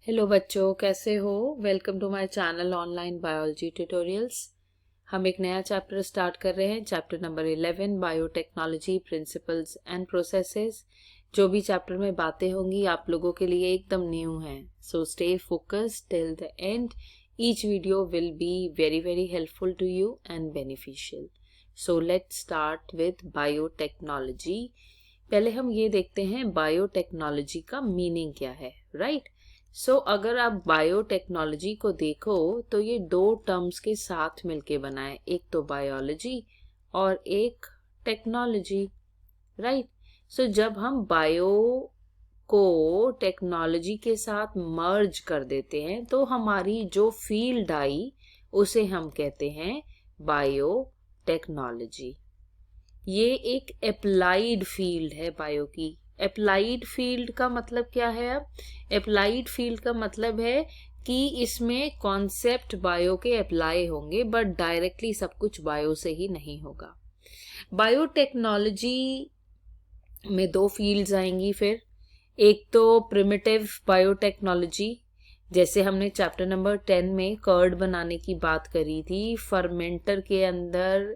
Hello बच्चों, कैसे हो। Welcome to my channel online biology tutorials. हम एक नया चैप्टर स्टार्ट कर रहे हैं, chapter number 11 biotechnology principles and processes. जो भी चैप्टर में बातें होंगी आप लोगों के लिए एकदम न्यू हैं, so stay focused till the end. Each video will be very very helpful to you and beneficial. So let's start with biotechnology. पहले हम ये देखते हैं बायोटेक्नोलॉजी का मीनिंग क्या है, राइट। अगर आप बायोटेक्नोलॉजी को देखो तो ये दो टर्म्स के साथ मिलके बना है, एक तो बायोलॉजी और एक टेक्नोलॉजी, राइट। जब हम बायो को टेक्नोलॉजी के साथ मर्ज कर देते हैं तो हमारी जो फील्ड आई उसे हम कहते हैं बायोटेक्नोलॉजी। ये एक अप्लाइड फील्ड है बायो की। अप्लाइड फील्ड का मतलब क्या है? अब अप्लाइड फील्ड का मतलब है कि इसमें कॉन्सेप्ट बायो के अप्लाई होंगे, बट डायरेक्टली सब कुछ बायो से ही नहीं होगा। बायोटेक्नोलॉजी में दो फील्ड्स आएंगी फिर। एक तो प्रिमिटिव बायोटेक्नोलॉजी, जैसे हमने चैप्टर नंबर 10 में कर्ड बनाने की बात करी थी, फर्मेंटर के अंदर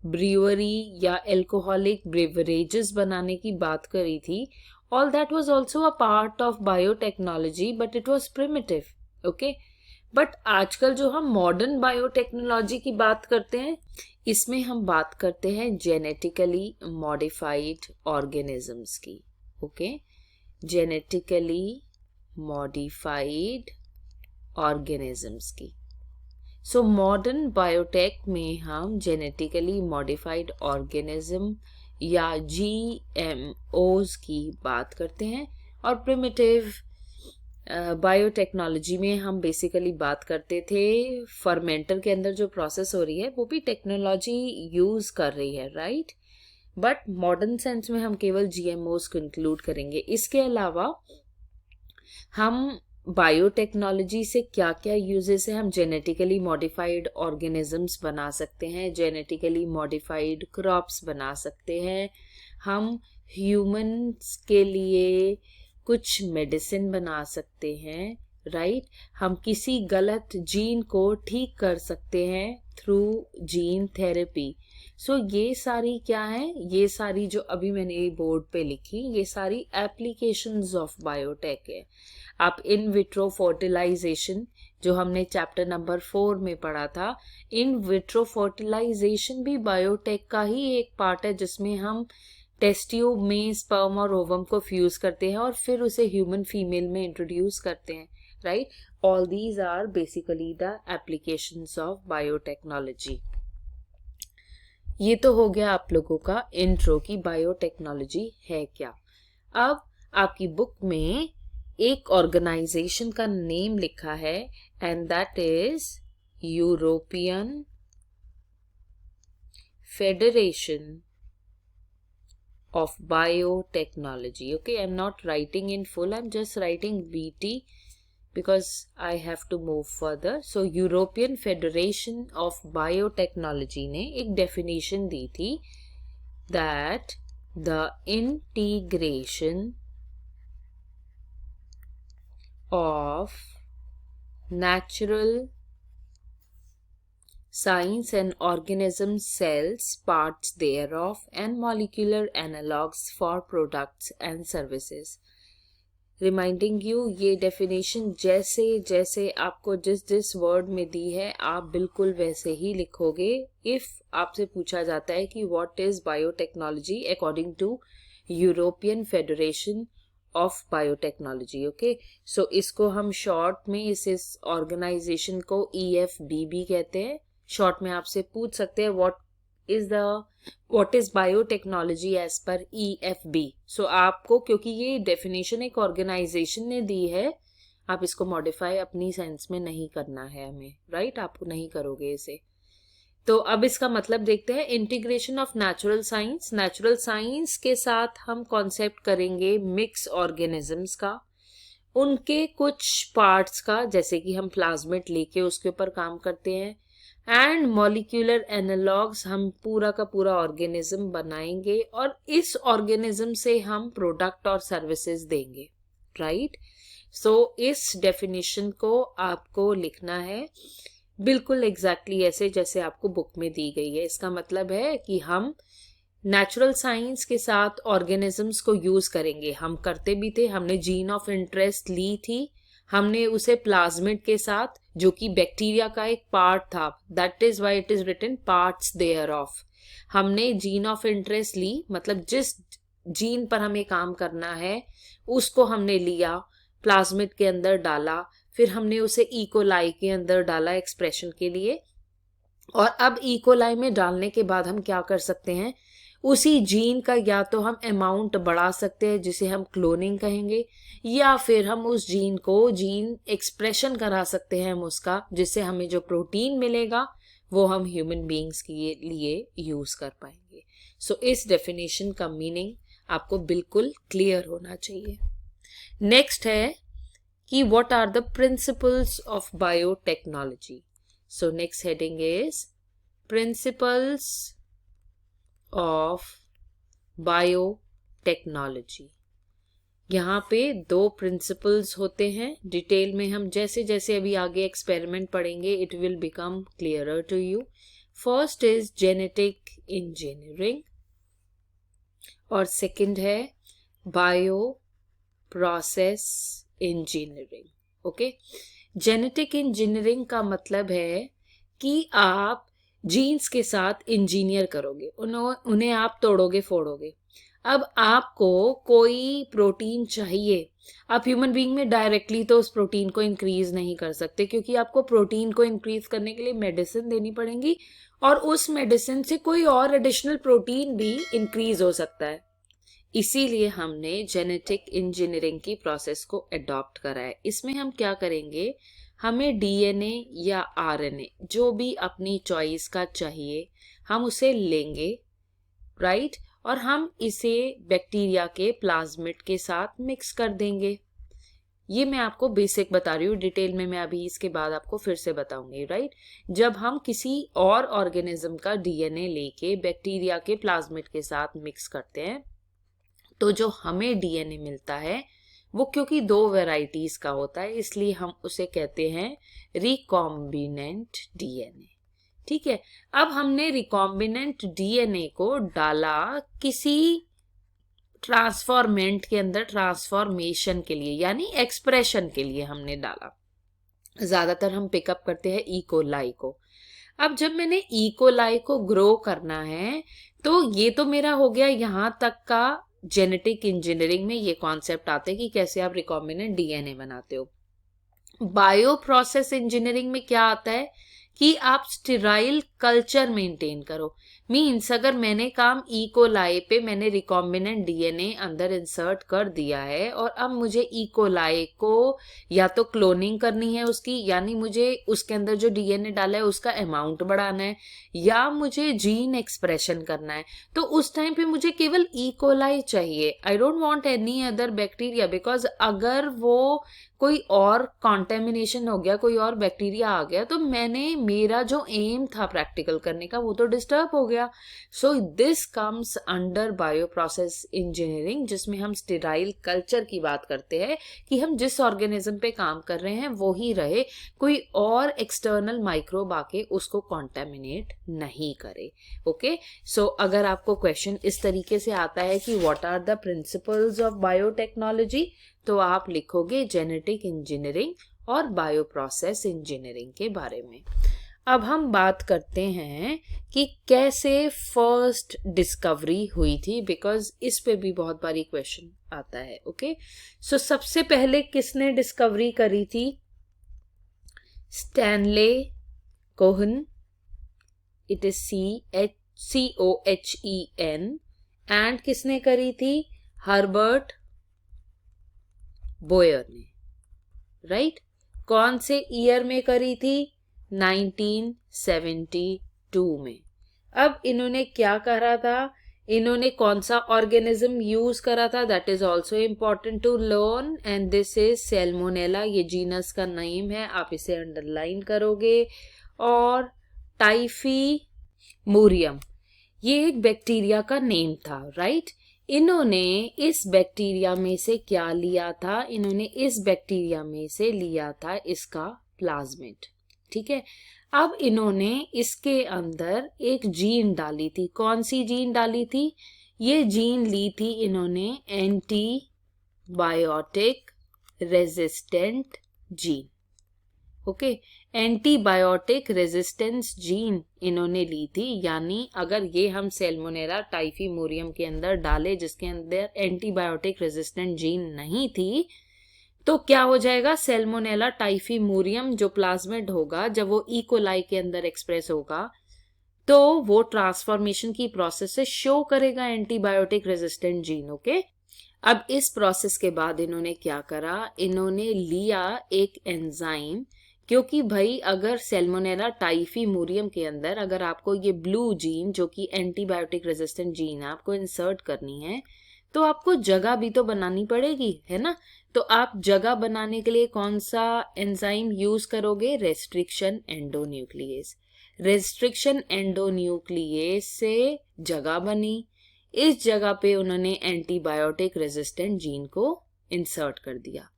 ब्रीवरी या एल्कोहलिक ब्रेवरेजेस बनाने की बात करी थी। All that was also a part of biotechnology, but it was primitive, okay. But आजकल जो हम मॉडर्न बायोटेक्नोलॉजी की बात करते हैं, इसमें हम बात करते हैं जेनेटिकली मॉडिफाइड ऑर्गेनिजम्स की, ओके। जेनेटिकली मॉडिफाइड ऑर्गेनिजम्स की। मॉडर्न बायोटेक में हम जेनेटिकली मॉडिफाइड ऑर्गेनिज्म या GMOs की बात करते हैं, और प्रिमिटिव बायोटेक्नोलॉजी में हम बेसिकली बात करते थे फर्मेंटर के अंदर जो प्रोसेस हो रही है वो भी टेक्नोलॉजी यूज कर रही है, राइट। बट मॉडर्न सेंस में हम केवल GMOs को इंक्लूड करेंगे। इसके अलावा हम बायोटेक्नोलॉजी से क्या क्या यूजेस है, हम जेनेटिकली मॉडिफाइड ऑर्गेनिजम्स बना सकते हैं, जेनेटिकली मॉडिफाइड क्रॉप्स बना सकते हैं, हम ह्यूमंस के लिए कुछ मेडिसिन बना सकते हैं, राइट। हम किसी गलत जीन को ठीक कर सकते हैं थ्रू जीन थेरेपी। ये सारी क्या है, ये सारी जो अभी मैंने बोर्ड पे लिखी, ये सारी एप्लीकेशंस ऑफ बायोटेक है। आप इन विट्रो फर्टिलाइजेशन जो हमने चैप्टर नंबर 4 में पढ़ा था, इन विट्रो फर्टिलाइजेशन भी बायोटेक का ही एक पार्ट है, जिसमें हम टेस्ट ट्यूब में स्पर्म और ओवम को फ्यूज करते हैं और फिर उसे ह्यूमन फीमेल में इंट्रोड्यूस करते हैं, right. All these are basically the applications of biotechnology. ये तो हो गया आप लोगों का इंट्रो की बायोटेक्नोलॉजी है क्या। अब आपकी बुक में एक ऑर्गेनाइजेशन का नेम लिखा है, and that is European federation of biotechnology. Okay, I'm not writing in full, I'm just writing BT because I have to move further. European Federation of Biotechnology ने एक definition दी थी that the integration of natural science and organism cells, parts thereof, and molecular analogues for products and services. Reminding you, ये definition जैसे जैसे आपको जिस जिस word में दी है आप बिल्कुल वैसे ही लिखोगे। if आपसे पूछा जाता है कि what is biotechnology according to European Federation of Biotechnology, okay? इसको हम शॉर्ट में इस ऑर्गेनाइजेशन को EFBB कहते हैं। शॉर्ट में आपसे पूछ सकते हैं what is biotechnology as per EFB। आपको, क्योंकि ये डेफिनेशन एक ऑर्गेनाइजेशन ने दी है, आप इसको मॉडिफाई अपनी सेंस में नहीं करना है हमें, राइट। आप नहीं करोगे इसे। तो अब इसका मतलब देखते हैं। Integration of natural science, natural science के साथ हम कॉन्सेप्ट करेंगे मिक्स ऑर्गेनिजम्स का, उनके कुछ पार्ट्स का, जैसे कि हम प्लाज्मिड लेके उसके ऊपर काम करते हैं, एंड मॉलिक्यूलर एनालॉग्स, हम पूरा का पूरा ऑर्गेनिज्म बनाएंगे और इस ऑर्गेनिज्म से हम प्रोडक्ट और सर्विसेज देंगे, राइट। सो इस डेफिनेशन को आपको लिखना है बिल्कुल एग्जैक्टली ऐसे जैसे आपको बुक में दी गई है। इसका मतलब है कि हम नेचुरल साइंस के साथ ऑर्गेनिजम्स को यूज करेंगे, हम करते भी थे, हमने जीन ऑफ इंटरेस्ट ली थी, हमने उसे प्लाज्मिड के साथ, जो कि बैक्टीरिया का एक पार्ट था, that is why it is written parts there of, हमने जीन ऑफ इंटरेस्ट ली, मतलब जिस जीन पर हमें काम करना है उसको हमने लिया, प्लाज्मिड के अंदर डाला, फिर हमने उसे इकोलाई के अंदर डाला एक्सप्रेशन के लिए, और अब इकोलाई में डालने के बाद हम क्या कर सकते हैं, उसी जीन का या तो हम अमाउंट बढ़ा सकते हैं जिसे हम क्लोनिंग कहेंगे, या फिर हम उस जीन को जीन एक्सप्रेशन करा सकते हैं हम उसका, जिससे हमें जो प्रोटीन मिलेगा वो हम ह्यूमन बीइंग्स के लिए यूज कर पाएंगे। सो इस डेफिनेशन का मीनिंग आपको बिल्कुल क्लियर होना चाहिए। नेक्स्ट है कि what are the principles of biotechnology. So next heading is principles of biotechnology. यहाँ पे 2 प्रिंसिपल्स होते हैं, डिटेल में हम जैसे जैसे अभी आगे एक्सपेरिमेंट पढ़ेंगे it will become clearer to you. First is genetic engineering और सेकंड है bio process engineering. Okay, genetic engineering का मतलब है कि आप जीन्स के साथ इंजीनियर करोगे, उन्हें आप तोड़ोगे फोड़ोगे। अब आपको कोई प्रोटीन चाहिए, आप ह्यूमन बीइंग में डायरेक्टली तो उस प्रोटीन को इंक्रीज नहीं कर सकते, क्योंकि आपको प्रोटीन को इंक्रीज करने के लिए मेडिसिन देनी पड़ेगी, और उस मेडिसिन से कोई और एडिशनल प्रोटीन भी इंक्रीज हो सकता है। इसीलिए हमने जेनेटिक इंजीनियरिंग की प्रोसेस को अडॉप्ट करा है। इसमें हम क्या करेंगे, हमें डीएनए या आरएनए जो भी अपनी चॉइस का चाहिए हम उसे लेंगे, राइट, और हम इसे बैक्टीरिया के प्लाज्मिड के साथ मिक्स कर देंगे। ये मैं आपको बेसिक बता रही हूँ, डिटेल में मैं अभी इसके बाद आपको फिर से बताऊंगी, राइट। जब हम किसी और ऑर्गेनिज्म का डीएनए लेके बैक्टीरिया के प्लाज्मिड के साथ मिक्स करते हैं तो जो हमें डीएनए मिलता है वो क्योंकि 2 वैरायटीज का होता है इसलिए हम उसे कहते हैं रिकॉम्बिनेंट डीएनए। ठीक है, अब हमने रिकॉम्बिनेंट डीएनए को डाला किसी ट्रांसफॉर्मेंट के अंदर, ट्रांसफॉर्मेशन के लिए यानी एक्सप्रेशन के लिए हमने डाला। ज्यादातर हम पिकअप करते हैं इकोलाई को। अब जब मैंने इकोलाई को ग्रो करना है तो ये तो मेरा हो गया यहाँ तक का जेनेटिक इंजीनियरिंग में ये कॉन्सेप्ट आते हैं कि कैसे आप रिकॉम्बिनेंट डीएनए बनाते हो। बायो प्रोसेस इंजीनियरिंग में क्या आता है कि आप स्टेराइल कल्चर मेंटेन करो। मीन्स अगर मैंने काम इकोलाई पे मैंने रिकॉम्बिनेंट डीएनए अंदर इंसर्ट कर दिया है और अब मुझे इकोलाई को या तो क्लोनिंग करनी है उसकी, यानी मुझे उसके अंदर जो डीएनए डाला है उसका अमाउंट बढ़ाना है, या मुझे जीन एक्सप्रेशन करना है, तो उस टाइम पे मुझे केवल इकोलाई चाहिए। I don't want any other bacteria, because अगर वो कोई और कॉन्टेमिनेशन हो गया, कोई और बैक्टीरिया आ गया, तो मेरा जो एम था प्रैक्टिकल करने का वो तो डिस्टर्ब हो गया। So this comes under bio process engineering, जिसमें हम स्टेराइल कल्चर की बात करते हैं कि हम जिस ऑर्गेनिज्म पे काम कर रहे हैं वो ही रहे, कोई और एक्सटर्नल माइक्रोब आके उसको कॉन्टेमिनेट नहीं करे। ओके, सो अगर आपको क्वेश्चन इस तरीके से आता है कि what are the principles of biotechnology, तो आप लिखोगे जेनेटिक इंजीनियरिंग और बायो प्रोसेस इंजीनियरिंग के बारे में। अब हम बात करते हैं कि कैसे फर्स्ट डिस्कवरी हुई थी, बिकॉज इस पे भी बहुत बारी क्वेश्चन आता है। ओके, सो सबसे पहले किसने डिस्कवरी करी थी? Stanley Cohen, it is COHEN, and किसने करी थी? हर्बर्ट बोयर ने, राइट। कौन से ईयर में करी थी? 1972 में। अब इन्होंने क्या करा था, इन्होंने कौन सा ऑर्गेनिज्म यूज करा था, that is also important to learn, and this is Salmonella. ये जीनस का नेम है, आप इसे अंडरलाइन करोगे। और टाइफी मोरियम, ये एक बैक्टीरिया का नेम था, राइट। इन्होंने इस बैक्टीरिया में से क्या लिया था, इन्होंने इस बैक्टीरिया में से लिया था इसका प्लाज्मिड, ठीक है। अब इन्होंने इसके अंदर एक जीन डाली थी, कौन सी जीन डाली थी, ये जीन ली थी इन्होंने antibiotic resistant gene, okay. Antibiotic resistance gene इन्होंने ली थी, यानी अगर ये हम सैल्मोनेला टाइफीमोरियम के अंदर डाले जिसके अंदर एंटीबायोटिक रेजिस्टेंट जीन नहीं थी, तो क्या हो जाएगा, सैल्मोनेला टाइफीमोरियम जो प्लाज्मिड होगा जब वो इकोलाई के अंदर एक्सप्रेस होगा तो वो ट्रांसफॉर्मेशन की प्रोसेस से शो करेगा एंटीबायोटिक रेजिस्टेंट जीन, ओके। अब इस प्रोसेस के बाद इन्होंने क्या करा, इन्होंने लिया एक एंजाइम, क्योंकि भाई अगर सैल्मोनेला टाइफीमोरियम के अंदर अगर आपको ये ब्लू जीन जो कि एंटीबायोटिक रेजिस्टेंट जीन है आपको इंसर्ट करनी है तो आपको जगह भी तो बनानी पड़ेगी, है ना। तो आप जगह बनाने के लिए कौन सा एंजाइम यूज करोगे, रेस्ट्रिक्शन एंडोन्यूक्लियेज। रेस्ट्रिक्शन एंडोन्यूक्लियेज से जगह बनी, इस जगह पे उन्होंने एंटीबायोटिक रेजिस्टेंट जीन को इंसर्ट कर दिया।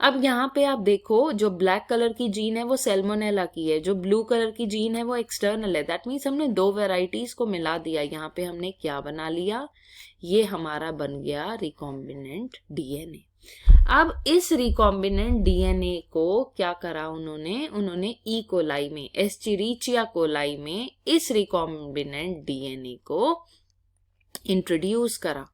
अब यहाँ पे आप देखो जो ब्लैक कलर की जीन है वो सैल्मोनेला की है, जो ब्लू कलर की जीन है वो एक्सटर्नल है। दैट मीन्स हमने दो वेराइटीज को मिला दिया। यहाँ पे हमने क्या बना लिया, ये हमारा बन गया रिकॉम्बिनेंट डीएनए। अब इस रिकॉम्बिनेंट डीएनए को क्या करा उन्होंने ई कोलाई में, एस्चेरिचिया कोलाई में इस रिकॉम्बिनेंट डीएनए को इंट्रोड्यूस करा।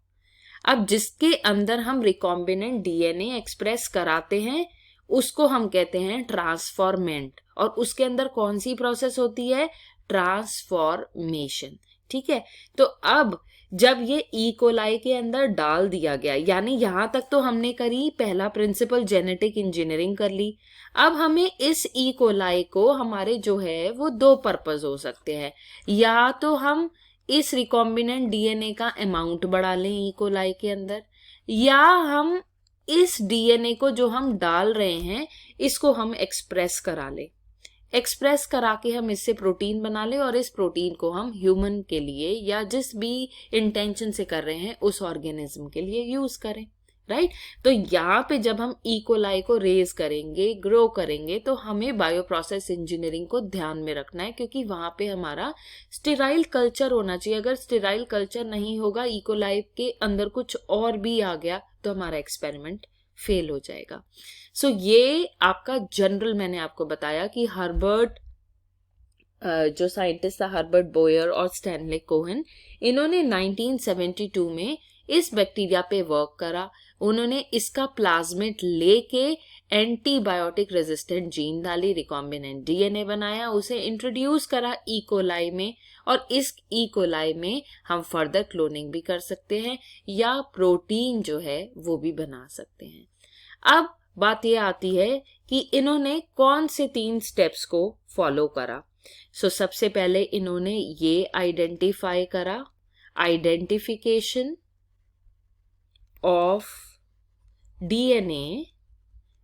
अब जिसके अंदर हम रिकॉम्बिनेंट डीएनए एक्सप्रेस कराते हैं उसको हम कहते हैं ट्रांसफॉर्मेंट, और उसके अंदर कौन सी प्रोसेस होती है, ट्रांसफॉर्मेशन, ठीक है। तो अब जब ये ई कोलाई के अंदर डाल दिया गया, यानी यहां तक तो हमने करी पहला प्रिंसिपल जेनेटिक इंजीनियरिंग कर ली। अब हमें इस ई कोलाई को हमारे जो है वो दो पर्पस हो सकते हैं, या तो हम इस रिकॉम्बिनेंट डीएनए का अमाउंट बढ़ा लें ई कोलाई के अंदर, या हम इस डीएनए को जो हम डाल रहे हैं इसको हम एक्सप्रेस करा लें, एक्सप्रेस करा के हम इससे प्रोटीन बना ले और इस प्रोटीन को हम ह्यूमन के लिए या जिस भी इंटेंशन से कर रहे हैं उस ऑर्गेनिज्म के लिए यूज करें, राइट। तो यहाँ पे जब हम ई कोलाई को रेज करेंगे, ग्रो करेंगे, तो हमें बायो प्रोसेस इंजीनियरिंग को ध्यान में रखना है, क्योंकि वहां पे हमारा स्टेराइल कल्चर होना चाहिए। अगर स्टेराइल कल्चर नहीं होगा, ई कोलाई के अंदर कुछ और भी आ गया तो हमारा एक्सपेरिमेंट फेल हो जाएगा। सो ये आपका जनरल मैंने आपको बताया कि हर्बर्ट जो साइंटिस्ट था हर्बर्ट बोयर और स्टैनले कोहेन, इन्होंने 1972 में इस बैक्टीरिया पे वर्क करा। उन्होंने इसका प्लाज्मिड लेके एंटीबायोटिक रेजिस्टेंट जीन डाली, रिकॉम्बिनेंट डीएनए बनाया, उसे इंट्रोड्यूस करा ई कोलाई में, और इस ई कोलाई में हम फर्दर क्लोनिंग भी कर सकते हैं या प्रोटीन जो है वो भी बना सकते हैं। अब बात ये आती है कि इन्होंने कौन से 3 स्टेप्स को फॉलो करा। सबसे पहले इन्होंने ये आइडेंटिफाई करा, identification of DNA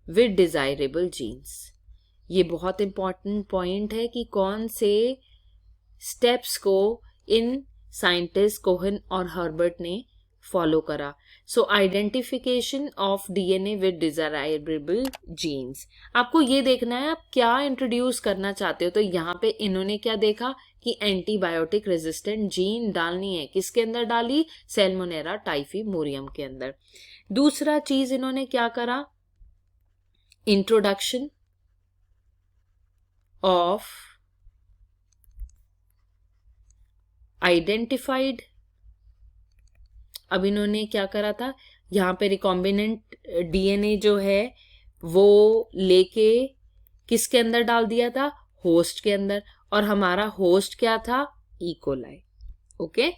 with desirable genes. ये बहुत इंपॉर्टेंट पॉइंट है कि कौन से स्टेप्स को इन साइंटिस्ट कोहेन और हर्बर्ट ने फॉलो करा। Identification of DNA with desirable genes, आपको ये देखना है आप क्या इंट्रोड्यूस करना चाहते हो। तो यहाँ पे इन्होंने क्या देखा कि एंटीबायोटिक रेजिस्टेंट जीन डालनी है, किसके अंदर डाली, सैल्मोनेला टाइफीमोरियम के अंदर। दूसरा चीज इन्होंने क्या करा, इंट्रोडक्शन ऑफ आइडेंटिफाइड। अब इन्होंने क्या करा था, यहाँ पे रिकॉम्बिनेंट डीएनए जो है वो लेके किसके अंदर डाल दिया था, होस्ट के अंदर, और हमारा होस्ट क्या था, E coli, okay,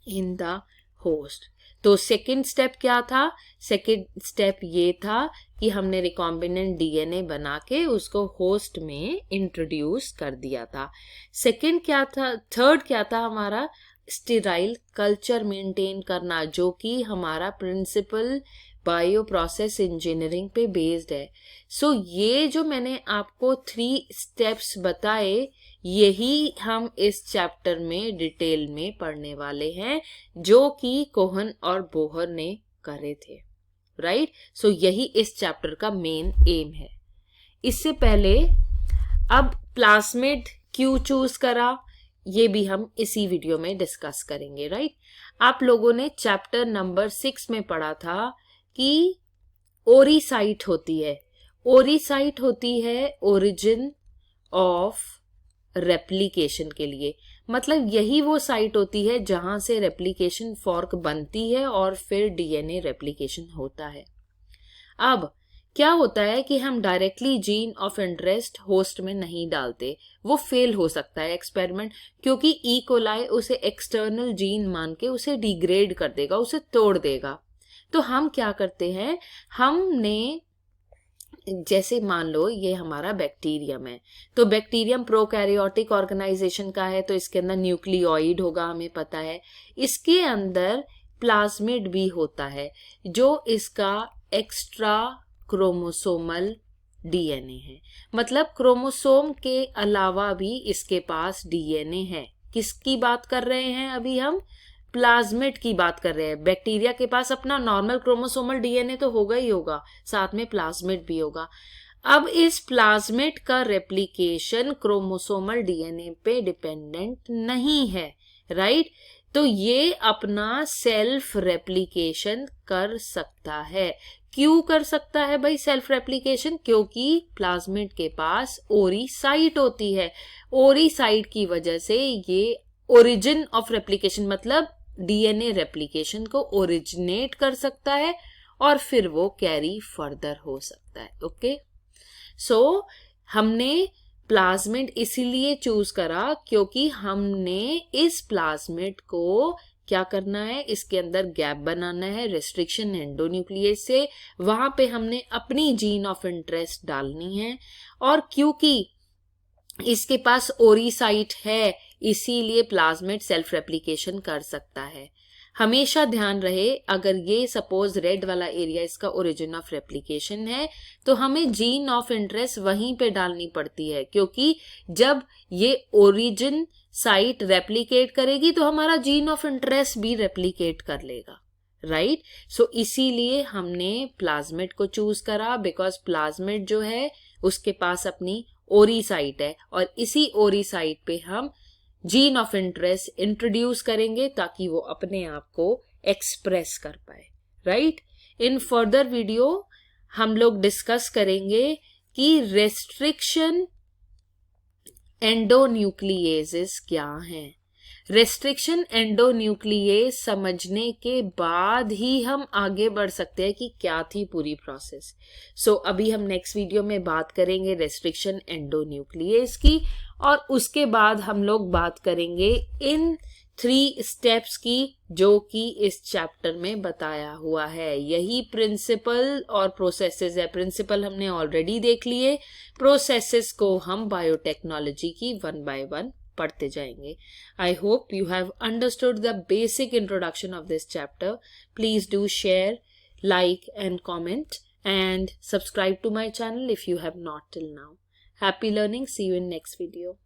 in the host. तो सेकंड स्टेप क्या था, सेकंड स्टेप ये था कि हमने रिकॉम्बिनेंट डीएनए बना के उसको होस्ट में इंट्रोड्यूस कर दिया था। सेकंड क्या था, थर्ड क्या था हमारा, स्टेराइल कल्चर मेंटेन करना, जो कि हमारा प्रिंसिपल बायो प्रोसेस इंजीनियरिंग पे बेस्ड है। सो ये जो मैंने आपको 3 स्टेप्स बताए, यही हम इस चैप्टर में डिटेल में पढ़ने वाले हैं, जो कि कोहन और बोहर ने करे थे, राइट। सो यही इस चैप्टर का मेन एम है। इससे पहले अब प्लाज्मिड क्यों चूज करा, ये भी हम इसी वीडियो में डिस्कस करेंगे, राइट। आप लोगों ने चैप्टर नंबर 6 में पढ़ा था कि ओरिसाइट होती है। ओरिसाइट होती है ओरिजिन ऑफ रेप्लिकेशन के लिए, मतलब यही वो साइट होती है जहां से रेप्लिकेशन फॉर्क बनती है और फिर डीएनए रेप्लिकेशन होता है। अब क्या होता है कि हम directly gene of interest host में नहीं डालते, वो फेल हो सकता है एक्सपेरिमेंट, क्योंकि ई कोलाई उसे एक्सटर्नल जीन मान के उसे डिग्रेड कर देगा, उसे तोड़ देगा। तो हम क्या करते हैं, हमने जैसे मान लो ये हमारा बैक्टीरियम है, तो बैक्टीरियम प्रोकैरियोटिक ऑर्गेनाइजेशन का है, तो इसके अंदर न्यूक्लियोइड होगा, हमें पता है। इसके अंदर प्लाज्मिड भी होता है, जो इसका एक्स्ट्रा क्रोमोसोमल डीएनए है, मतलब क्रोमोसोम के अलावा भी इसके पास डीएनए है। किसकी बात कर रहे हैं अभी हम? प्लाज्मिड की बात कर रहे हैं। बैक्टीरिया के पास अपना नॉर्मल क्रोमोसोमल डीएनए तो होगा ही होगा, साथ में प्लाज्मिड भी होगा। अब इस प्लाज्मिड का रेप्लिकेशन क्रोमोसोमल डीएनए पे डिपेंडेंट नहीं है, राइट। तो ये अपना सेल्फ रेप्लिकेशन कर सकता है। क्यों कर सकता है भाई सेल्फ रेप्लिकेशन? क्योंकि प्लाज्मिड के पास ओरिसाइट होती है। ओरिसाइट की वजह से ये ओरिजिन ऑफ रेप्लिकेशन, मतलब डीएनए रेप्लिकेशन को ओरिजिनेट कर सकता है और फिर वो कैरी फर्दर हो सकता है। ओके, सो हमने प्लाज्मिड इसीलिए चूज करा क्योंकि हमने इस प्लाज्मिड को क्या करना है, इसके अंदर गैप बनाना है रेस्ट्रिक्शन एंडोन्यूक्लियस से, वहां पे हमने अपनी जीन ऑफ इंटरेस्ट डालनी है। और क्योंकि इसके पास ओरिसाइट है, इसीलिए प्लाज्मिड सेल्फ रेप्लिकेशन कर सकता है। हमेशा ध्यान रहे, अगर ये सपोज रेड वाला एरिया इसका ओरिजिन ऑफ रेप्लिकेशन है, तो हमें जीन ऑफ इंटरेस्ट वहीं पे डालनी पड़ती है, क्योंकि जब ये ओरिजिन साइट रेप्लिकेट करेगी तो हमारा जीन ऑफ इंटरेस्ट भी रेप्लिकेट कर लेगा, राइट। सो इसीलिए हमने प्लाज्मिड को चूज करा, बिकॉज प्लाज्मिड जो है उसके पास अपनी ओरिसाइट है, और इसी ओरिसाइट पे हम जीन ऑफ इंटरेस्ट इंट्रोड्यूस करेंगे ताकि वो अपने आप को एक्सप्रेस कर पाए, राइट। इन फर्दर वीडियो हम लोग डिस्कस करेंगे कि रेस्ट्रिक्शन एंडोन्यूक्लिएजेस क्या हैं। रेस्ट्रिक्शन एंडोन्यूक्लिएज समझने के बाद ही हम आगे बढ़ सकते हैं कि क्या थी पूरी प्रोसेस। सो अभी हम नेक्स्ट वीडियो में बात करेंगे रेस्ट्रिक्शन एंडोन्यूक्लिएज की, और उसके बाद हम लोग बात करेंगे इन 3 स्टेप्स की जो कि इस चैप्टर में बताया हुआ है। यही प्रिंसिपल और प्रोसेसेस है। प्रिंसिपल हमने ऑलरेडी देख लिए, प्रोसेसेस को हम बायोटेक्नोलॉजी की 1 by 1 पढ़ते जाएंगे। I hope you have understood the basic introduction of this chapter. Please do share, like and comment, and subscribe to my channel if you have not till now. Happy learning. See you in next video.